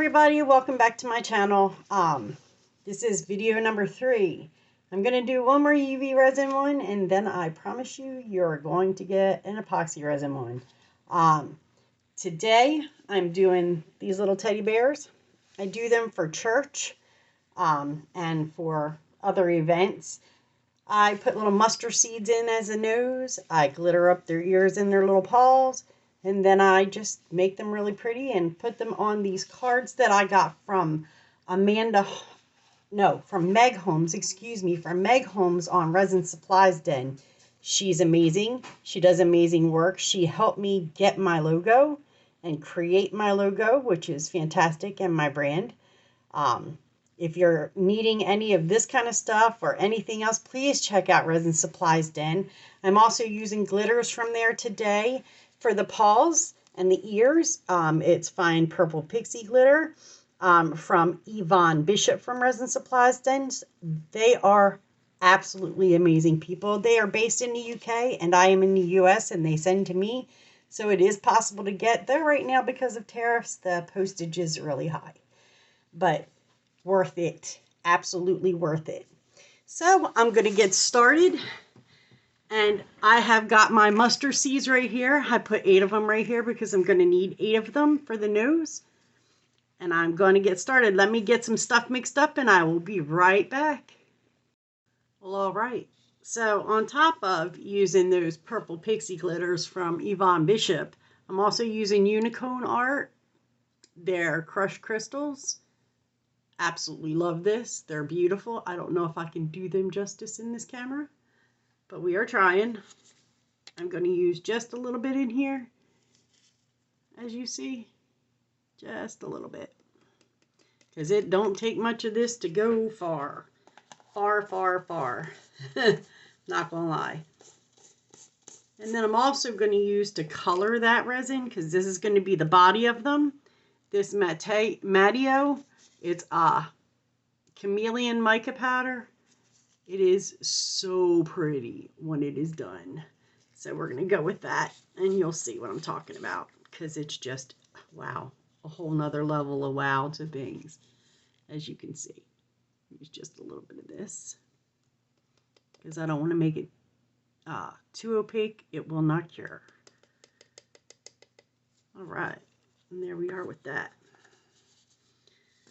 everybody, welcome back to my channel. This is video number 3. I'm going to do one more UV resin one, and then I promise you're going to get an epoxy resin one. Today I'm doing these little teddy bears. I do them for church and for other events. I put little mustard seeds in as a nose. I glitter up their ears and their little paws. And then I just make them really pretty and put them on these cards that I got from from Meg Holmes on Resin Supplies Den. She's amazing. She does amazing work. She helped me get my logo and create my logo, which is fantastic, and my brand. If you're needing any of this kind of stuff or anything else, please check out Resin Supplies Den. I'm also using glitters from there today for the paws and the ears. It's fine purple pixie glitter from Yvonne Bishop from Resin Supplies Den. They are absolutely amazing people. They are based in the UK and I am in the US, and they send to me. So it is possible to get, though right now because of tariffs, the postage is really high. But worth it. Absolutely worth it. So I'm going to get started. And I have got my mustard seeds right here. I put 8 of them right here because I'm going to need 8 of them for the nose. And I'm going to get started. Let me get some stuff mixed up and I will be right back. Well, all right. So on top of using those purple pixie glitters from Yvonne Bishop, I'm also using Unicorn Art. They're crushed crystals. Absolutely love this. They're beautiful. I don't know if I can do them justice in this camera, but we are trying. I'm going to use just a little bit in here, as you see, just a little bit, because it don't take much of this to go far, far, far, far. Not gonna lie. And then I'm also going to use to color that resin, because this is going to be the body of them. This Mateo, it's chameleon mica powder. It is so pretty when it is done. So we're going to go with that, and you'll see what I'm talking about, because it's just, wow, a whole nother level of wow to things, as you can see. Use just a little bit of this, because I don't want to make it too opaque. It will not cure. All right, and there we are with that.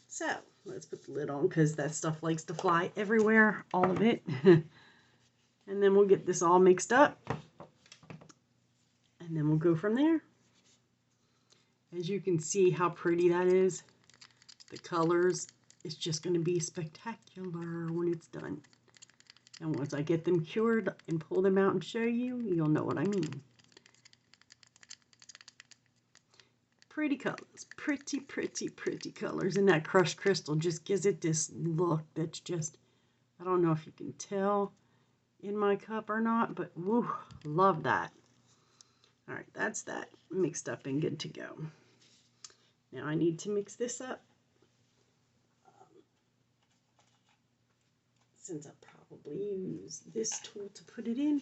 So let's put the lid on, because that stuff likes to fly everywhere, all of it. And then we'll get this all mixed up, and then we'll go from there. As you can see how pretty that is. The colors, it's just going to be spectacular when it's done. And once I get them cured and pull them out and show you, you'll know what I mean. Pretty colors, pretty, pretty, pretty colors. And that crushed crystal just gives it this look that's just, I don't know if you can tell in my cup or not, but woo, love that. All right, that's that mixed up and good to go. Now I need to mix this up. Since I probably use this tool to put it in,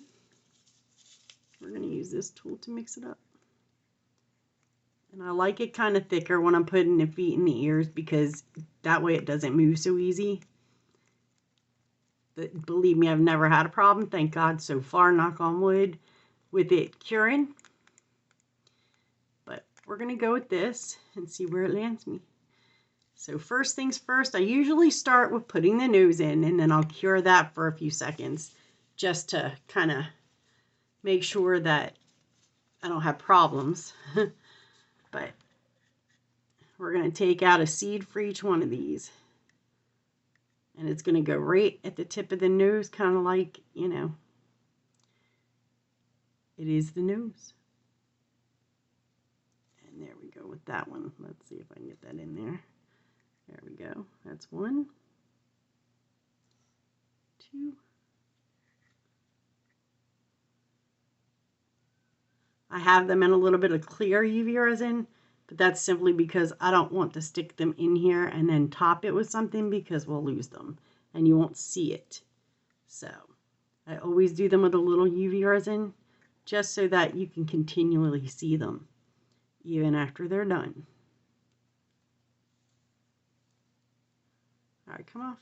we're going to use this tool to mix it up. And I like it kind of thicker when I'm putting the feet in the ears, because that way it doesn't move so easy. But believe me, I've never had a problem, thank God, so far, knock on wood, with it curing. But we're going to go with this and see where it lands me. So first things first, I usually start with putting the nose in, and then I'll cure that for a few seconds just to kind of make sure that I don't have problems. But we're going to take out a seed for each one of these. And it's going to go right at the tip of the nose, kind of like, you know, it is the nose. And there we go with that one. Let's see if I can get that in there. There we go. That's 1, 2. I have them in a little bit of clear UV resin, but that's simply because I don't want to stick them in here and then top it with something, because we'll lose them and you won't see it. So I always do them with a little UV resin, just so that you can continually see them even after they're done. All right, come off.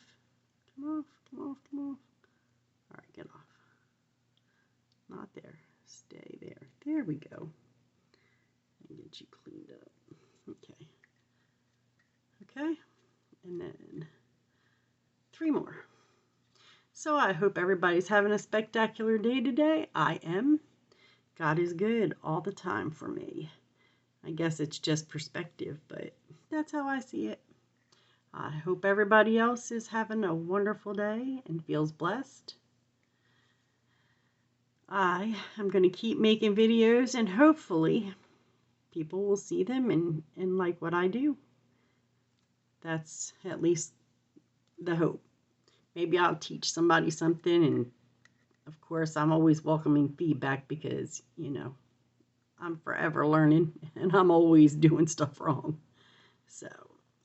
Come off, come off, come off. All right, get off. Not there. Stay there. There we go. And get you cleaned up. Okay. Okay. And then 3 more. So I hope everybody's having a spectacular day today. I am. God is good all the time for me. I guess it's just perspective, but that's how I see it. I hope everybody else is having a wonderful day and feels blessed. I am going to keep making videos and hopefully people will see them and like what I do. That's at least the hope. Maybe I'll teach somebody something, and of course I'm always welcoming feedback because, you know, I'm forever learning and I'm always doing stuff wrong. So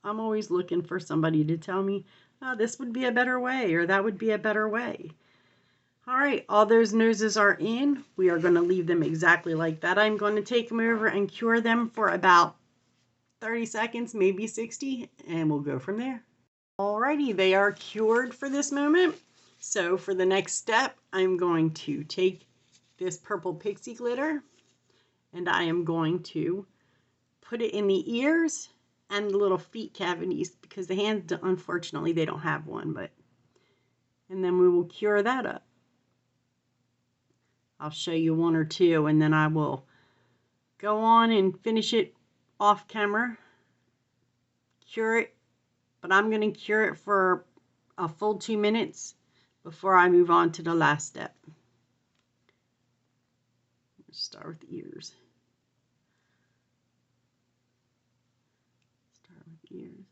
I'm always looking for somebody to tell me, oh, this would be a better way or that would be a better way. All right, all those noses are in. We are going to leave them exactly like that. I'm going to take them over and cure them for about 30 seconds, maybe 60, and we'll go from there. Alrighty, they are cured for this moment. So for the next step, I'm going to take this purple pixie glitter and I am going to put it in the ears and the little feet cavities because the hands, unfortunately, they don't have one, and then we will cure that up. I'll show you 1 or 2 and then I will go on and finish it off camera, cure it, but I'm going to cure it for a full 2 minutes before I move on to the last step. Let's start with the ears. Start with the ears.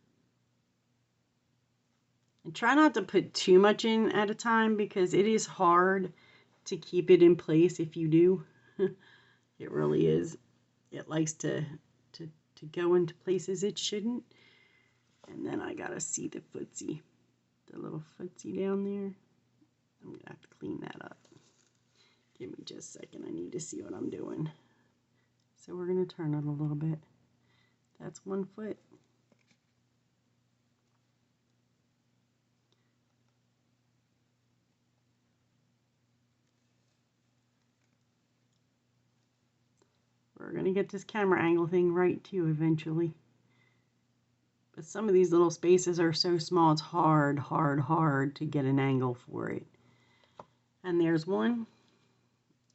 And try not to put too much in at a time because it is hard to keep it in place if you do. It really is. It likes to go into places it shouldn't. And then I gotta see the footsie, the little footsie down there. I'm gonna have to clean that up. Give me just a second, I need to see what I'm doing. So we're gonna turn it a little bit. That's 1 foot. We're going to get this camera angle thing right too eventually. But some of these little spaces are so small, it's hard to get an angle for it. And there's 1.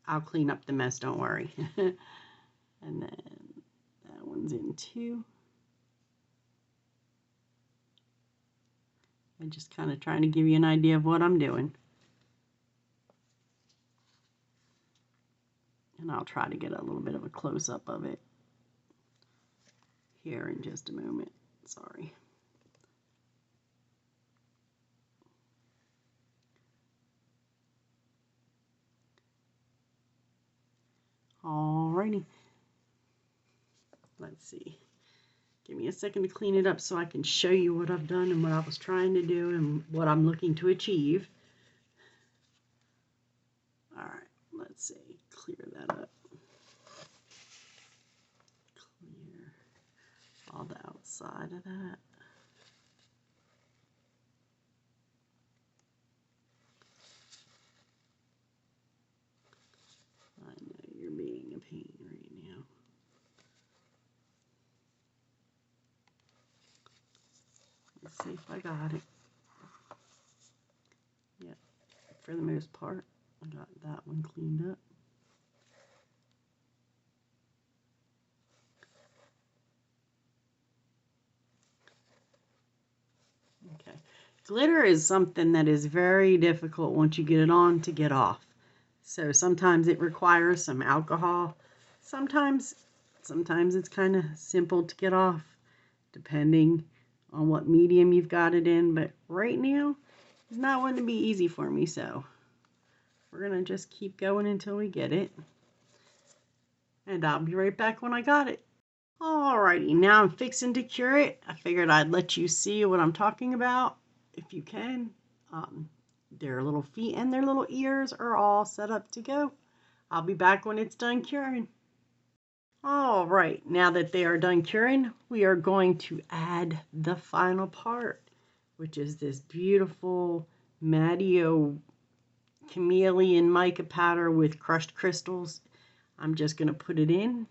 I'll clean up the mess, don't worry. And then that one's in 2. I'm just kind of trying to give you an idea of what I'm doing. And I'll try to get a little bit of a close-up of it here in just a moment. Sorry. Alrighty. Let's see. Give me a second to clean it up so I can show you what I've done and what I was trying to do and what I'm looking to achieve. Alright, let's see. Clear that up. Clear all the outside of that. I know you're being a pain right now. Let's see if I got it. Yep, for the most part, I got that one cleaned up. Okay. Glitter is something that is very difficult once you get it on to get off. So sometimes it requires some alcohol. Sometimes it's kind of simple to get off, depending on what medium you've got it in. But right now, it's not going to be easy for me, so we're going to just keep going until we get it. And I'll be right back when I got it. Alrighty, now I'm fixing to cure it. I figured I'd let you see what I'm talking about, if you can. Their little feet and their little ears are all set up to go. I'll be back when it's done curing. Alright, now that they are done curing, we are going to add the final part. which is this beautiful Matteo chameleon mica powder with crushed crystals. I'm just going to put it in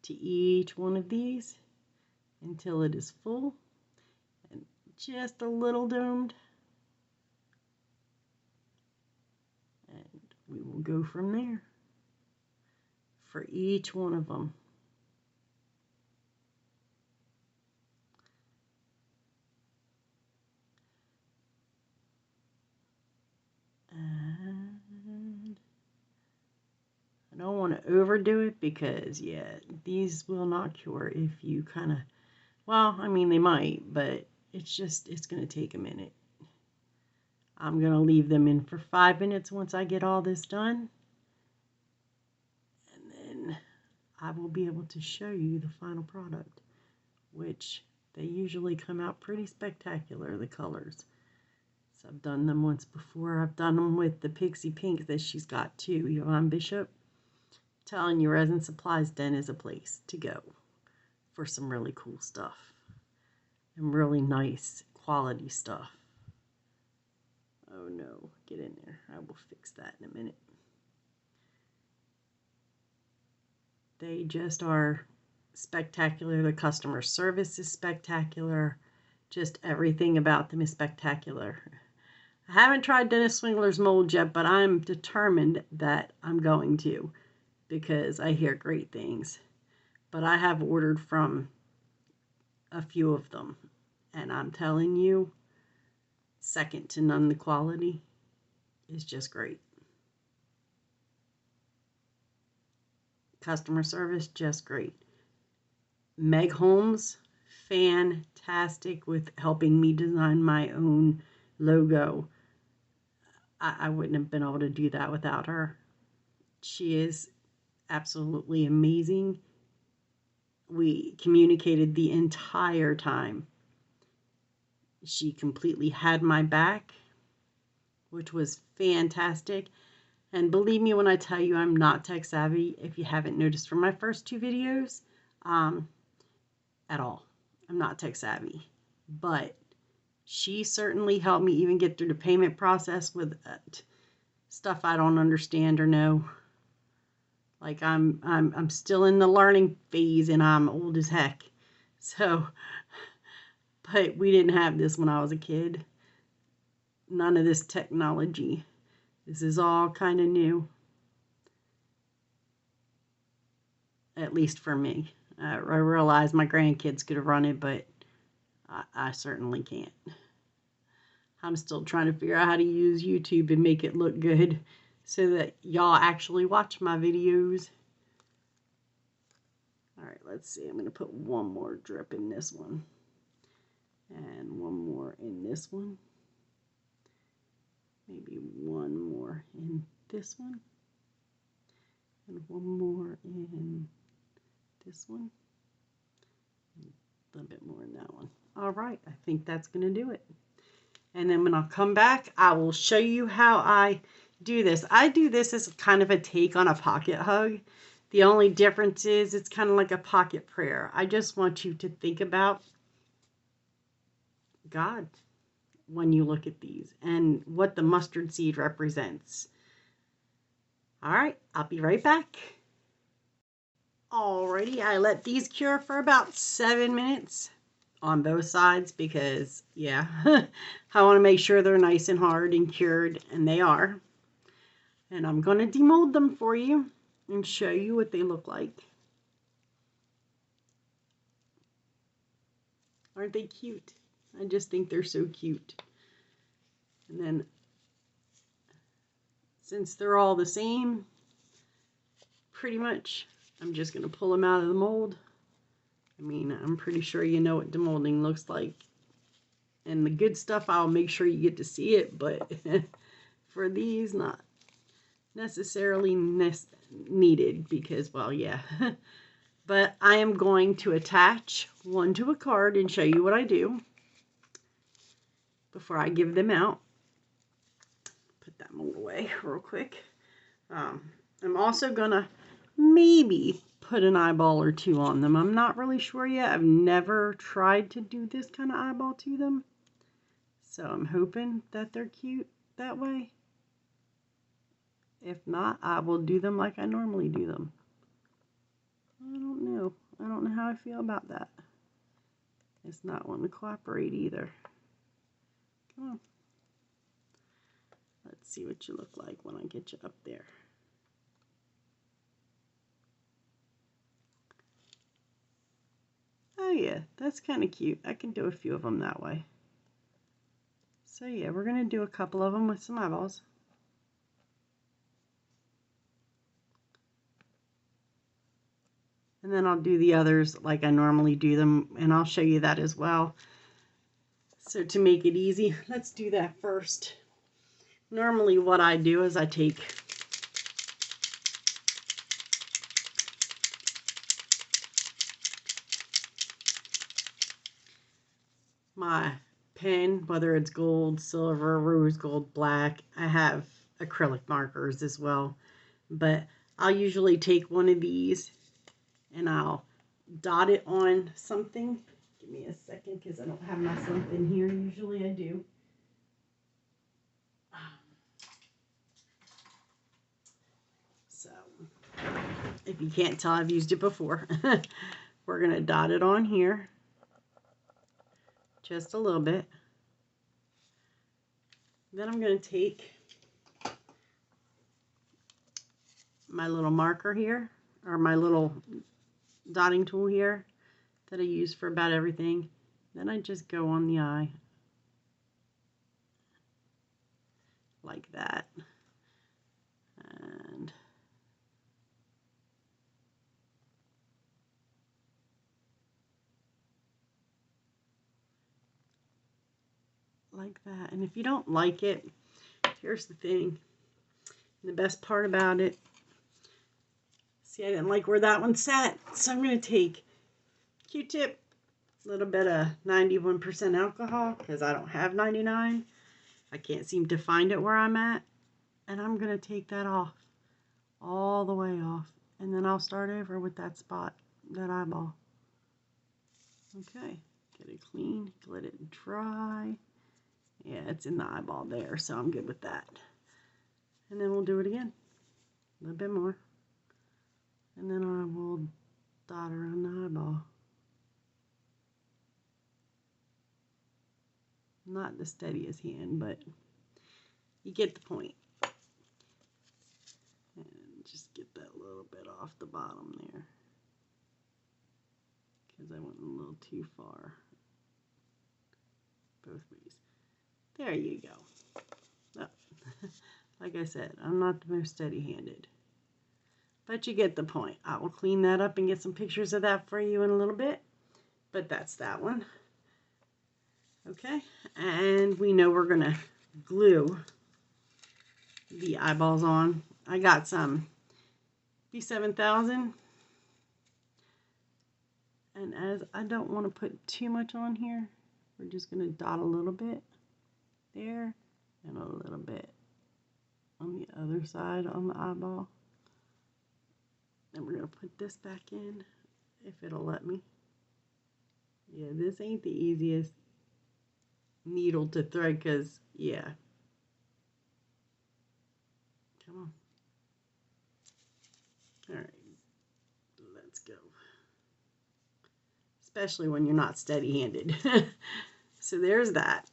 to each one of these until it is full and just a little domed. And we will go from there for each one of them. And I don't want to overdo it because, yeah, these will not cure if you kind of, well, I mean, they might, but it's going to take a minute. I'm going to leave them in for 5 minutes once I get all this done. And then I will be able to show you the final product, which they usually come out pretty spectacular, the colors. So I've done them once before. I've done them with the Pixie Pink that she's got too, Yvonne Bishop. I'm telling you, Resin Supplies Den is a place to go for some really cool stuff and really nice quality stuff. Oh no, get in there. I will fix that in a minute. They just are spectacular. The customer service is spectacular. Just everything about them is spectacular. I haven't tried Dennis Swingler's mold yet, but I'm determined that I'm going to because I hear great things. But I have ordered from a few of them, and I'm telling you, second to none, the quality is just great. Customer service, just great. Meg Holmes, fantastic with helping me design my own logo. I wouldn't have been able to do that without her. She is absolutely amazing. We communicated the entire time. She completely had my back, which was fantastic. And believe me when I tell you I'm not tech savvy, if you haven't noticed from my first 2 videos, at all. I'm not tech savvy. But she certainly helped me even get through the payment process with stuff I don't understand or know. Like I'm still in the learning phase and I'm old as heck. So, but we didn't have this when I was a kid. None of this technology. This is all kind of new. At least for me. I realize my grandkids could have run it, but I certainly can't. I'm still trying to figure out how to use YouTube and make it look good so that y'all actually watch my videos. Alright, let's see. I'm going to put one more drip in this one. And one more in this one. Maybe one more in this one. And one more in this one. And a little bit more in that one. Alright, I think that's going to do it. And then when I'll come back, I will show you how I do this. I do this as kind of a take on a pocket hug. The only difference is it's kind of like a pocket prayer. I just want you to think about God when you look at these and what the mustard seed represents. All right, I'll be right back. Alrighty, I let these cure for about 7 minutes on both sides because, yeah, I want to make sure they're nice and hard and cured, and they are. And I'm going to demold them for you and show you what they look like. Aren't they cute? I just think they're so cute. And then, since they're all the same, pretty much, I'm just going to pull them out of the mold. I mean, I'm pretty sure you know what demolding looks like. And the good stuff, I'll make sure you get to see it, but for these, not necessarily needed because, well, yeah. But I am going to attach one to a card and show you what I do before I give them out. Put that mold away real quick. I'm also going to maybe put an eyeball or two on them. I'm not really sure yet. I've never tried to do this kind of eyeball to them. So I'm hoping that they're cute that way. If not, I will do them like I normally do them. I don't know. I don't know how I feel about that. It's not wanting to cooperate either. Come on. Let's see what you look like when I get you up there. Oh yeah, that's kind of cute. I can do a few of them that way. So yeah, we're going to do a couple of them with some eyeballs. And then I'll do the others like I normally do them, and I'll show you that as well. So to make it easy, let's do that first. Normally what I do is I take my pen, whether it's gold, silver, rose gold, black. I have acrylic markers as well, but I'll usually take one of these and I'll dot it on something. Give me a second because I don't have my something here. Usually I do. So if you can't tell, I've used it before. We're going to dot it on here just a little bit. Then I'm going to take my little marker here, or my little dotting tool here that I use for about everything. Then I just go on the eye like that. And like that. And if you don't like it, here's the thing. And the best part about it, see, I didn't like where that one sat, so I'm going to take Q-tip, a little bit of 91% alcohol, because I don't have 99. I can't seem to find it where I'm at. And I'm going to take that off, all the way off. And then I'll start over with that spot, that eyeball. Okay, get it clean, let it dry. Yeah, it's in the eyeball there, so I'm good with that. And then we'll do it again, a little bit more. And then I will dot around the eyeball. Not the steadiest hand, but you get the point. And just get that little bit off the bottom there, because I went a little too far both ways. There you go. Oh. Like I said, I'm not the most steady-handed, but you get the point. I will clean that up and get some pictures of that for you in a little bit, but that's that one. Okay, and we know we're gonna glue the eyeballs on. I got some B7000, and as I don't want to put too much on here, we're just gonna dot a little bit there and a little bit on the other side on the eyeball. And we're gonna put this back in if it'll let me. Yeah, this ain't the easiest needle to thread, because yeah, come on. All right, let's go. Especially when you're not steady-handed. So there's that.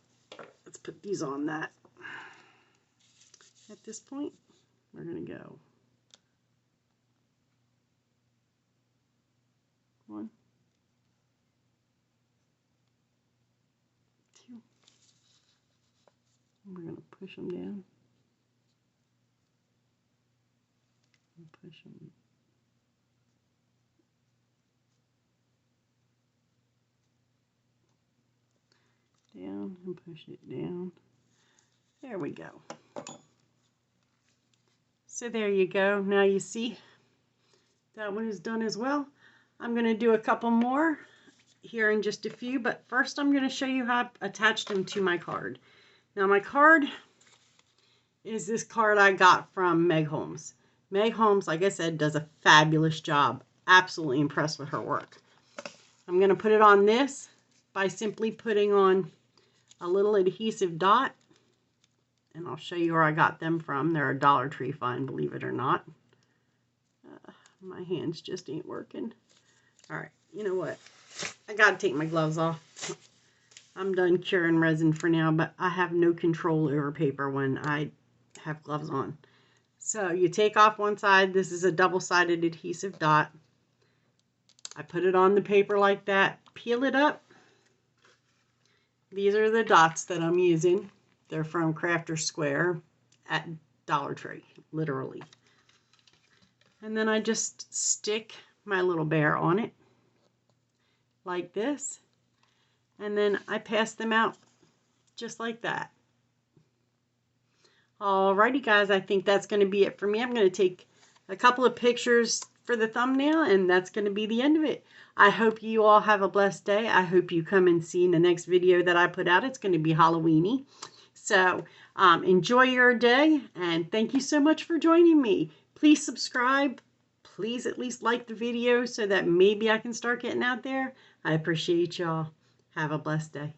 Let's put these on that. At this point, we're gonna go 1, 2. And we're gonna push them down. And push them down and push it down. There we go. So there you go. Now you see that one is done as well. I'm going to do a couple more here in just a few, but first I'm going to show you how I attached them to my card. Now my card is this card I got from Meg Holmes. Meg Holmes, like I said, does a fabulous job. Absolutely impressed with her work. I'm going to put it on this by simply putting on a little adhesive dot. And I'll show you where I got them from. They're a Dollar Tree find, believe it or not. My hands just ain't working. All right, you know what? I got to take my gloves off. I'm done curing resin for now, but I have no control over paper when I have gloves on. So you take off one side. This is a double-sided adhesive dot. I put it on the paper like that. Peel it up. These are the dots that I'm using. They're from Crafter Square at Dollar Tree, literally. And then I just stick my little bear on it like this. And then I pass them out just like that. Alrighty guys, I think that's going to be it for me. I'm going to take a couple of pictures for the thumbnail, and that's going to be the end of it. I hope you all have a blessed day. I hope you come and see in the next video that I put out. It's going to be Halloweeny. So enjoy your day, and thank you so much for joining me. Please subscribe. Please at least like the video so that maybe I can start getting out there. I appreciate y'all. Have a blessed day.